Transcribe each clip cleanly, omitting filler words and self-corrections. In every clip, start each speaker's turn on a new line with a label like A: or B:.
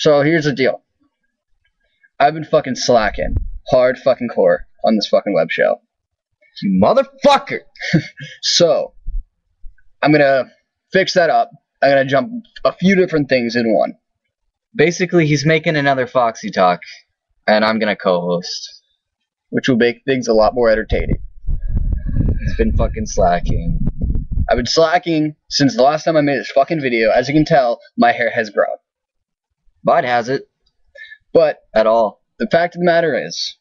A: So here's the deal. I've been fucking slacking hard fucking core on this fucking web show.
B: You motherfucker!
A: So I'm gonna fix that up. I'm gonna jump a few different things in one.
B: Basically, he's making another Foxy Talk, and I'm gonna co-host,
A: which will make things a lot more entertaining.
B: He's been fucking slacking.
A: I've been slacking since the last time I made this fucking video. As you can tell, my hair has grown.
B: But has it?
A: But
B: at all.
A: The fact of the matter is,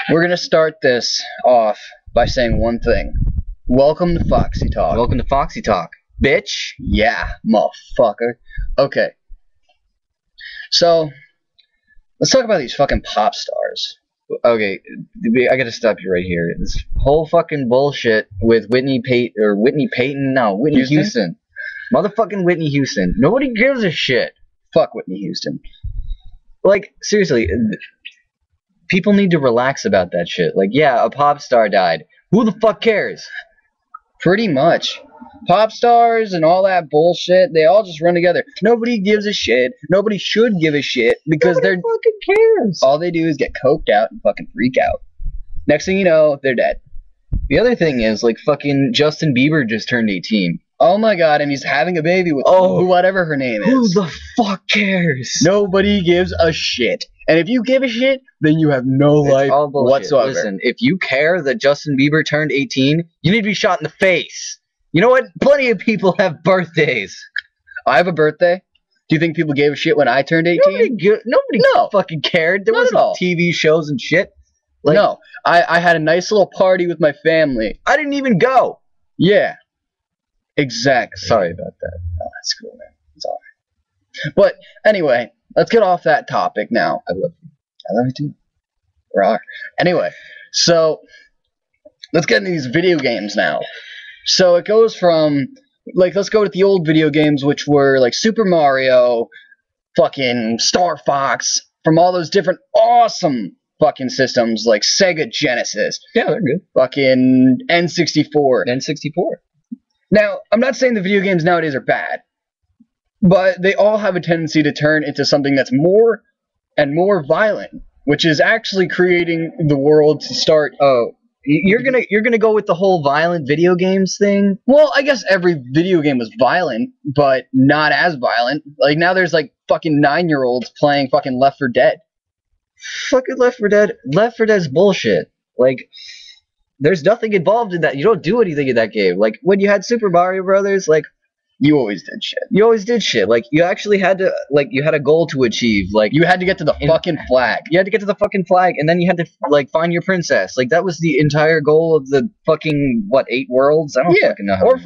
A: we're gonna start this off by saying one thing. Welcome to Foxy Talk.
B: Welcome to Foxy Talk, bitch.
A: Yeah, motherfucker. Okay. So, let's talk about these fucking pop stars.
B: Okay, I gotta stop you right here. This whole fucking bullshit with Whitney Houston. Motherfucking Whitney Houston. Nobody gives a shit.
A: Fuck Whitney Houston.
B: Like, seriously, people need to relax about that shit. Like, yeah, a pop star died. Who the fuck cares?
A: Pretty much. Pop stars and all that bullshit, they all just run together. Nobody gives a shit. Nobody should give a shit because
B: Nobody fucking cares.
A: All they do is get coked out and fucking freak out. Next thing you know, they're dead.
B: The other thing is, like, fucking Justin Bieber just turned 18.
A: Oh my god, and he's having a baby with whatever her name is.
B: Who the fuck cares?
A: Nobody gives a shit. And if you give a shit, then you have no life whatsoever.
B: Listen, if you care that Justin Bieber turned 18, you need to be shot in the face. You know what? Plenty of people have birthdays.
A: I have a birthday. Do you think people gave a shit when I turned 18?
B: Nobody fucking cared. There wasn't TV shows and shit.
A: Like, no. I had a nice little party with my family.
B: I didn't even go.
A: Yeah. Exactly.
B: Sorry about that.
A: Oh, that's cool, man. It's alright. But anyway, let's get off that topic now.
B: I love you.
A: I love you too. Rawr. Anyway, so let's get into these video games now. So it goes from, like, let's go with the old video games, which were like Super Mario, fucking Star Fox, from all those different awesome fucking systems like Sega Genesis.
B: Yeah, they're good.
A: Fucking N64.
B: N64.
A: Now, I'm not saying the video games nowadays are bad, but they all have a tendency to turn into something that's more and more violent, which is actually creating the world to start.
B: Oh, you're gonna go with the whole violent video games thing?
A: Well, I guess every video game was violent, but not as violent. Like now, there's like fucking 9-year-olds playing fucking Left 4 Dead.
B: Fucking Left 4 Dead. Left 4 Dead's bullshit. Like, there's nothing involved in that. You don't do anything in that game. Like, when you had Super Mario Brothers, like,
A: you always did shit.
B: You always did shit. Like, you actually had to, like, you had a goal to achieve. Like,
A: you had to get to the fucking flag.
B: You had to get to the fucking flag, and then you had to, like, find your princess. Like, that was the entire goal of the fucking, what, 8 worlds? I don't fucking know.
A: Or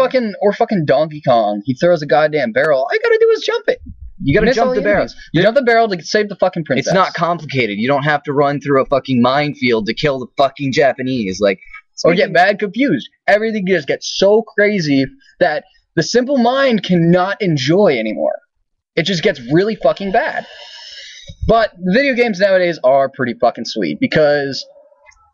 A: fucking Donkey Kong. He throws a goddamn barrel. All you gotta do is jump it.
B: You gotta jump the barrel.
A: You jump the barrel to save the fucking princess.
B: It's not complicated. You don't have to run through a fucking minefield to kill the fucking Japanese. Like,
A: or get mad confused. Everything just gets so crazy that the simple mind cannot enjoy anymore. It just gets really fucking bad. But video games nowadays are pretty fucking sweet because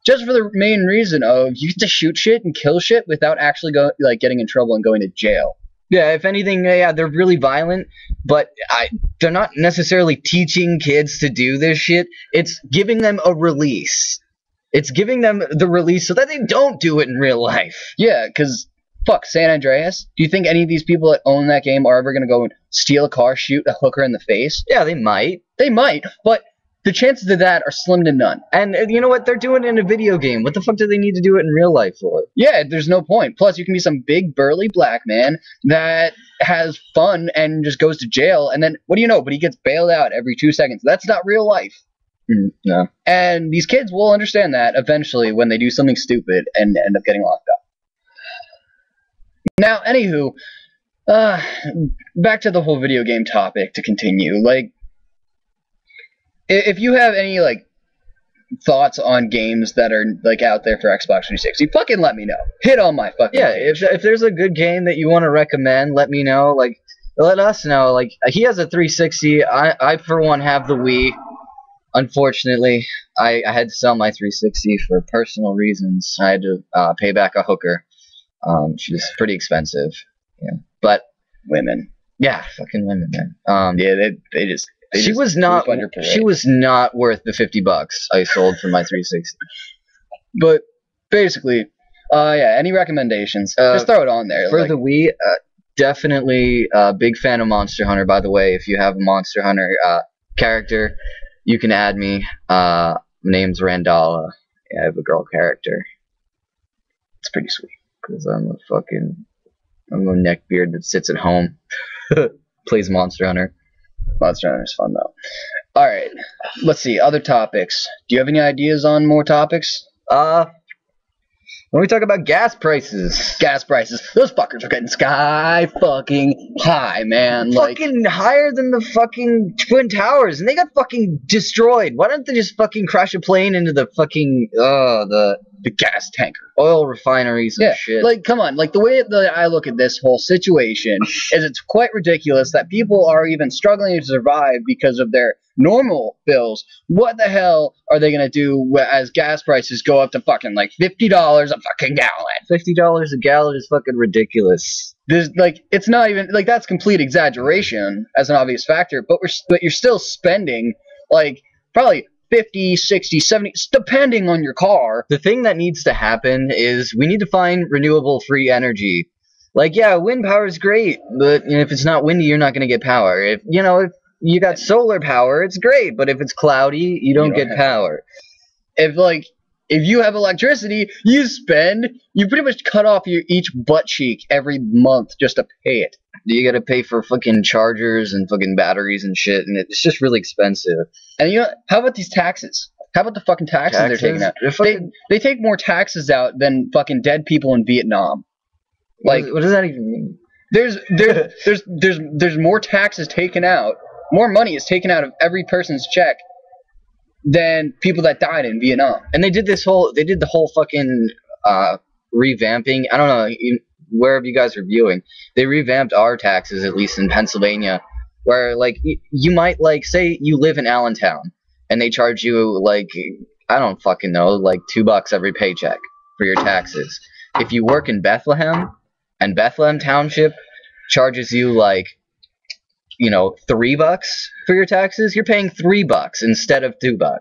A: just for the main reason of you get to shoot shit and kill shit without actually getting in trouble and going to jail.
B: Yeah, if anything, yeah, they're really violent, but they're not necessarily teaching kids to do this shit. It's giving them a release. It's giving them the release so that they don't do it in real life.
A: Yeah, because fuck, San Andreas. Do you think any of these people that own that game are ever going to go and steal a car, shoot a hooker in the face?
B: Yeah, they might.
A: They might, but the chances of that are slim to none.
B: And you know what? They're doing it in a video game. What the fuck do they need to do it in real life for?
A: Yeah, there's no point. Plus, you can be some big, burly black man that has fun and just goes to jail, and then, what do you know? But he gets bailed out every 2 seconds. That's not real life.
B: No.
A: And these kids will understand that eventually when they do something stupid and end up getting locked up. Now, anywho, back to the whole video game topic to continue. Like, if you have any, like, thoughts on games that are, like, out there for Xbox 360, fucking let me know. Hit on my fucking page.
B: If there's a good game that you want to recommend, let me know. Like, let us know. Like, he has a 360. I for one, have the Wii. Unfortunately, I had to sell my 360 for personal reasons. I had to pay back a hooker. She was pretty expensive. Yeah, but
A: women.
B: Yeah, fucking women, man.
A: Yeah, they just.
B: She was not worth the $50 I sold for my 360.
A: But basically, yeah. Any recommendations? Just throw it on there.
B: For the Wii, definitely big fan of Monster Hunter. By the way, if you have a Monster Hunter character, you can add me. Name's Randala. Yeah, I have a girl character.
A: It's pretty sweet.
B: Because I'm a neckbeard that sits at home. Plays Monster Hunter.
A: Monster Hunter's fun though. Alright. Let's see. Other topics. Do you have any ideas on more topics?
B: When we talk about gas prices.
A: Gas prices. Those fuckers are getting sky fucking high, man.
B: Fucking higher than the fucking Twin Towers. And they got fucking destroyed. Why don't they just fucking crash a plane into the fucking,
A: the gas tanker.
B: Oil refineries and shit.
A: Like, come on. Like, the way that I look at this whole situation is it's quite ridiculous that people are even struggling to survive because of their normal bills. What the hell are they going to do as gas prices go up to fucking, like, $50 a fucking gallon?
B: $50 a gallon is fucking ridiculous.
A: There's, like, it's not even, like, that's complete exaggeration as an obvious factor, but you're still spending, like, probably 50, 60, 70, depending on your car.
B: The thing that needs to happen is we need to find renewable free energy. Like, yeah, wind power is great, but if it's not windy, you're not going to get power. If you got solar power, it's great, but if it's cloudy, you don't get power.
A: If you have electricity, you pretty much cut off each butt cheek every month just to pay it.
B: You gotta pay for fucking chargers and fucking batteries and shit, and it's just really expensive.
A: And how about these taxes? How about the fucking taxes they're taking out? They take more taxes out than fucking dead people in Vietnam. Like,
B: what does that even mean?
A: There's more taxes taken out. More money is taken out of every person's check than people that died in Vietnam.
B: And they did the whole fucking revamping. I don't know, wherever you guys are viewing, they revamped our taxes, at least in Pennsylvania, where, like, you might, like, say you live in Allentown, and they charge you, like, I don't fucking know, like $2 every paycheck for your taxes. If you work in Bethlehem, and Bethlehem Township charges you, like, $3 for your taxes, you're paying $3 instead of $2.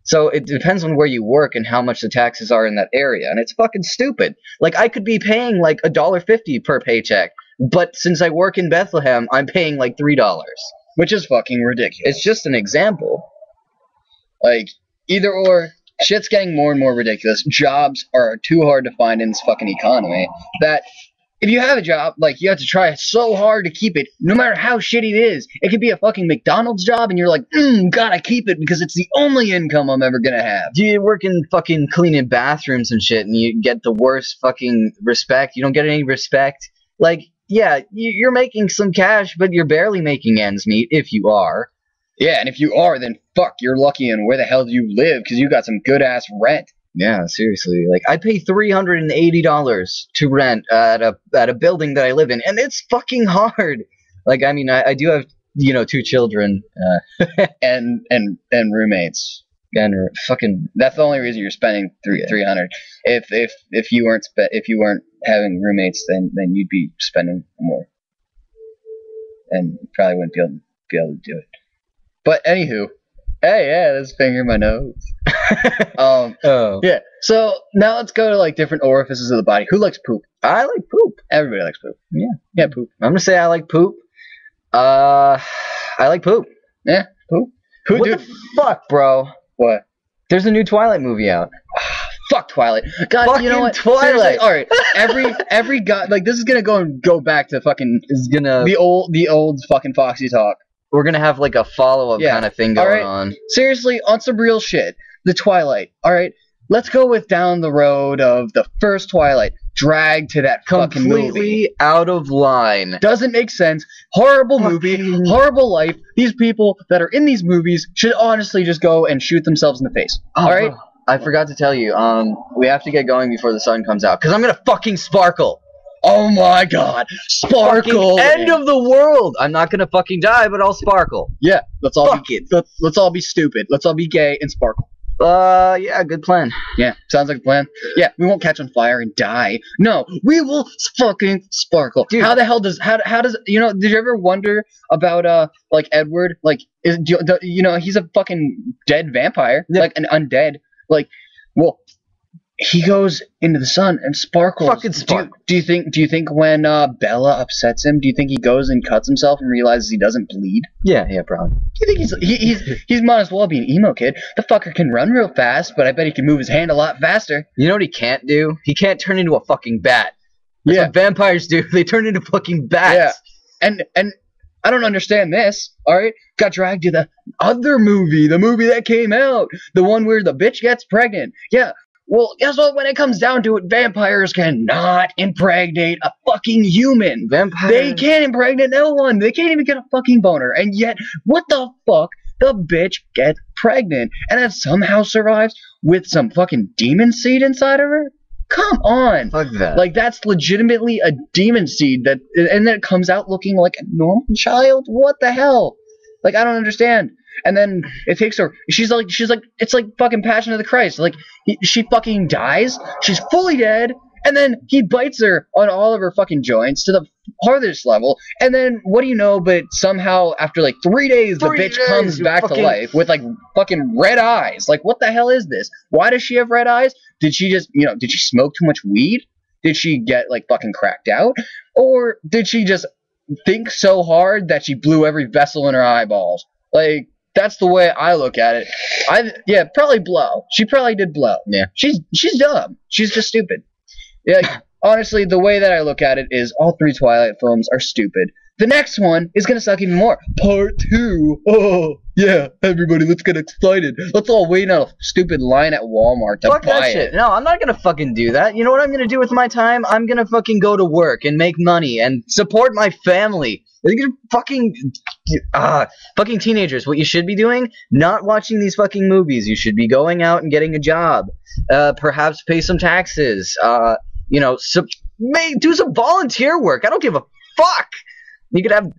B: So it depends on where you work and how much the taxes are in that area, and it's fucking stupid. Like, I could be paying like $1.50 per paycheck, but since I work in Bethlehem, I'm paying like $3,
A: which is fucking ridiculous.
B: It's just an example.
A: Like, either or, shit's getting more and more ridiculous. Jobs are too hard to find in this fucking economy that if you have a job, like, you have to try so hard to keep it, no matter how shitty it is. It could be a fucking McDonald's job, and you're like, gotta keep it because it's the only income I'm ever gonna have.
B: You work in fucking cleaning bathrooms and shit, and you get the worst fucking respect. You don't get any respect. Like, yeah, you're making some cash, but you're barely making ends meet, if you are.
A: Yeah, and if you are, then fuck, you're lucky, and where the hell do you live? Because you got some good-ass rent.
B: Yeah, seriously. Like, I pay $380 to rent at a building that I live in, and it's fucking hard. Like, I mean, I do have, 2 children.
A: and roommates.
B: And fucking...
A: That's the only reason you're spending $300. If you weren't having roommates, then you'd be spending more. And you probably wouldn't be able to do it. But anywho, hey, yeah, let's finger my nose. Yeah. So now let's go to, like, different orifices of the body. Who likes poop?
B: I like poop.
A: Everybody likes poop. Yeah, poop.
B: I'm gonna say I like poop. I like poop.
A: Yeah, poop.
B: What the fuck, bro?
A: What?
B: There's a new Twilight movie out.
A: Fuck Twilight. God,
B: fucking,
A: you know what?
B: Twilight.
A: All right. Every guy, like, this is gonna go back to fucking the old fucking Foxy talk.
B: We're gonna have, like, a follow-up kind of thing going on.
A: Seriously, on some real shit. The Twilight. Alright, let's go with down the road of the first Twilight. Dragged to that fucking movie.
B: Completely out of line.
A: Doesn't make sense. Horrible movie. Horrible life. These people that are in these movies should honestly just go and shoot themselves in the face. Alright?
B: I forgot to tell you, we have to get going before the sun comes out, because I'm gonna fucking sparkle.
A: Oh my god. Sparkle.
B: Fucking end of the world. I'm not gonna fucking die, but I'll sparkle.
A: Yeah. Let's all
B: be
A: stupid. Let's all be gay and sparkle.
B: Yeah, good plan.
A: Yeah, sounds like a plan. Yeah, we won't catch on fire and die. No, we will fucking sparkle.
B: Dude.
A: How the hell does how does you know? Did you ever wonder about like Edward? Like, he's a fucking dead vampire,
B: Yeah.
A: like an undead. Like, well, he goes into the sun and sparkles.
B: Fucking sparkle.
A: Do you think when Bella upsets him, do you think he goes and cuts himself and realizes he doesn't bleed?
B: Yeah, probably.
A: Do you think he's might as well be an emo kid? The fucker can run real fast, but I bet he can move his hand a lot faster.
B: You know what he can't do? He can't turn into a fucking bat. That's
A: Yeah.
B: what vampires do. They turn into fucking bats.
A: Yeah. And I don't understand this. All right, got dragged to the other movie, the movie that came out, the one where the bitch gets pregnant. Yeah. Well, guess what? When it comes down to it, vampires cannot impregnate a fucking human.
B: Vampires.
A: They can't impregnate no one. They can't even get a fucking boner. And yet, what the fuck? The bitch gets pregnant and then somehow survives with some fucking demon seed inside of her? Come on.
B: Fuck that.
A: Like, that's legitimately a demon seed and then it comes out looking like a normal child? What the hell? Like, I don't understand. And then it takes her. She's like, it's like fucking Passion of the Christ. Like, she fucking dies. She's fully dead. And then he bites her on all of her fucking joints to the farthest level. And then what do you know? But somehow after like 3 days, the bitch comes back to life with like fucking red eyes. Like, what the hell is this? Why does she have red eyes? Did she just, did she smoke too much weed? Did she get like fucking cracked out? Or did she just think so hard that she blew every vessel in her eyeballs? Like, that's the way I look at it. Probably blow. She probably did blow.
B: Yeah.
A: She's dumb. She's just stupid. Yeah, like, honestly, the way that I look at it is all 3 Twilight films are stupid. The next one is gonna suck even more. Part 2. Oh, yeah, everybody, let's get excited. Let's all wait on a stupid line at Walmart to
B: Fuck
A: buy
B: that
A: it.
B: shit. No, I'm not gonna fucking do that. You know what I'm gonna do with my time? I'm gonna fucking go to work and make money and support my family. You're fucking teenagers. What you should be doing? Not watching these fucking movies. You should be going out and getting a job. Perhaps pay some taxes. Do some volunteer work. I don't give a fuck. You could have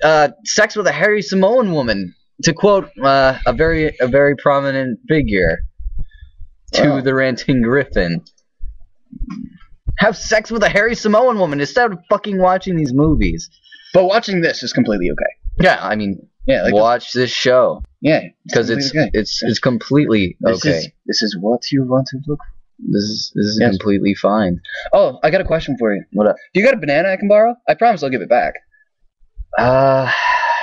B: sex with a hairy Samoan woman, to quote a very prominent figure. To the Ranting Griffin. Have sex with a hairy Samoan woman instead of fucking watching these movies.
A: But watching this is completely okay.
B: Yeah, I mean,
A: like
B: watch this show.
A: Yeah,
B: because it's completely okay.
A: This is what you want to look for.
B: This is completely fine.
A: Oh, I got a question for you.
B: What up?
A: Do you got a banana I can borrow? I promise I'll give it back.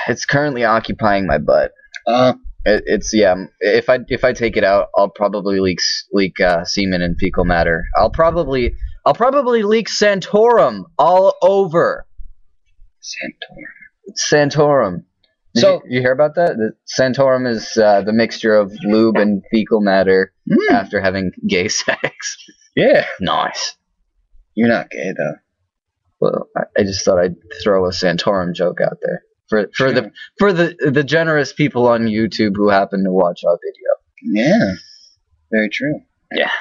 B: It's currently occupying my butt. It's If I take it out, I'll probably leak semen and fecal matter. I'll probably leak Santorum all over. Santorum. Did you hear about that? The Santorum is the mixture of lube and fecal matter after having gay sex.
A: Yeah.
B: Nice.
A: You're not gay though.
B: Well, I just thought I'd throw a Santorum joke out there for the generous people on YouTube who happen to watch our video.
A: Yeah. Very true.
B: Yeah.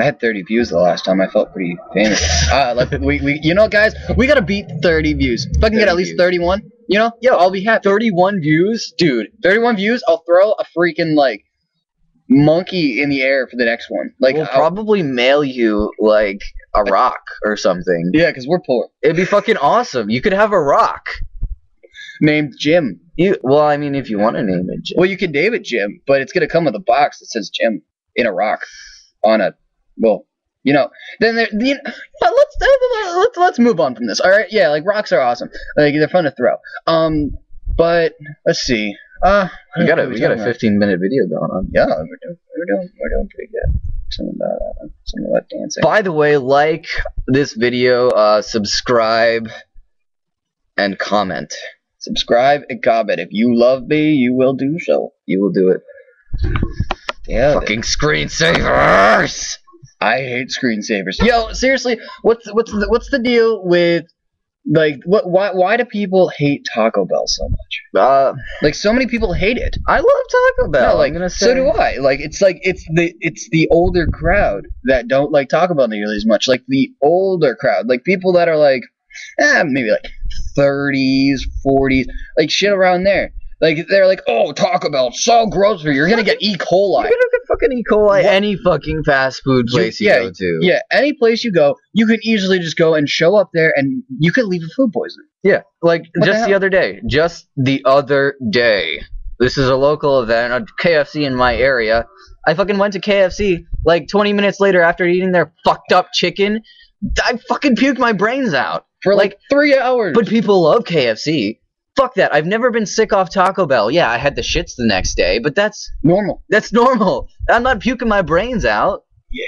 A: I had 30 views the last time. I felt pretty famous. Guys, we gotta beat 30 views. If I can get at least 31, I'll be happy.
B: 31 views, dude.
A: 31 views. I'll throw a freaking like monkey in the air for the next one. Like,
B: we'll probably mail you like a rock or something.
A: Yeah, because we're poor.
B: It'd be fucking awesome. You could have a rock
A: named Jim.
B: Well, I mean, if you want to name it Jim.
A: Well, you can name it Jim, but it's gonna come with a box that says Jim in a rock on a. Well, then but let's move on from this. All right, yeah, like rocks are awesome. Like they're fun to throw. But let's see.
B: We got a 15-minute video going on.
A: Yeah, we're doing pretty good. Something about dancing.
B: By the way, like this video, subscribe, and comment.
A: Subscribe and comment. If you love me, you will do so.
B: You will do it.
A: Yeah.
B: Fucking screensavers.
A: I hate screensavers. Yo, seriously, what's the deal with like why do people hate Taco Bell so much? Like so many people hate it.
B: I love Taco Bell.
A: No, like so do I. Like it's the older crowd that don't like Taco Bell nearly as much. Like the older crowd, like people that are like maybe like 30s, 40s, like shit around there. Like they're like, oh, Taco Bell, so gross for you. You're gonna get E. coli.
B: You're gonna get fucking E. coli any fucking fast food place you go to.
A: Yeah, any place you go, you could easily just go and show up there, and you could leave a food poisoning.
B: Yeah, like
A: What
B: just
A: the
B: the other day. Just the other day. This is a local event, a KFC in my area. I fucking went to KFC like 20 minutes later after eating their fucked up chicken. I fucking puked my brains out.
A: For like 3 hours.
B: But people love KFC. Fuck that. I've never been sick off Taco Bell. Yeah, I had the shits the next day, but that's
A: normal.
B: That's normal. I'm not puking my brains out.
A: Yeah.